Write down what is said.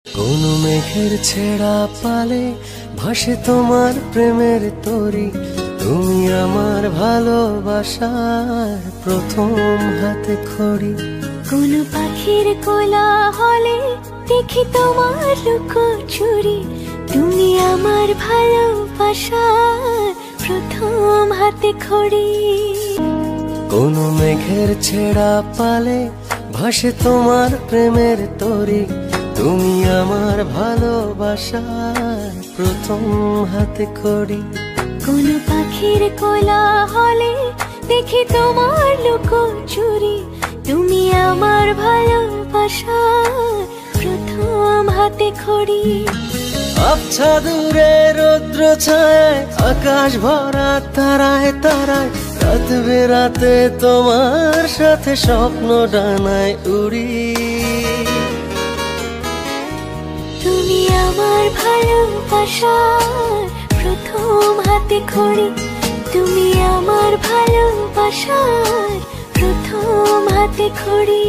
কোন মেঘের ছেঁড়া পালে ভাসে তোমার প্রেমের তরি, তুমি আমার ভালোবাসার প্রথম হাতে খড়ি। কোন পাখির কোলাহলে দেখি তোমার লুকোচুরি, তুমি আমার ভালোবাসার প্রথম হাতে খড়ি। কোন মেঘের ছেঁড়া পালে ভাসে তোমার প্রেমের তরি, তুমি আমার ভালোবাসার প্রথম হাতে খড়ি। কোন পাখির কোলাহলে দেখি তোমার লুকোচুরি, তুমি আমার ভালোবাসার প্রথম হাতে খড়ি। আবছা দূরে রৌদ্র ছায়, আকাশ ভরা তারায় তারায়, রাত বেরাতে তোমার সাথে স্বপ্ন ডানায় উড়ি। তুমি আমার ভালোবাসার প্রথম হাতে খড়ি, তুমি আমার ভালোবাসার প্রথম হাতে খড়ি।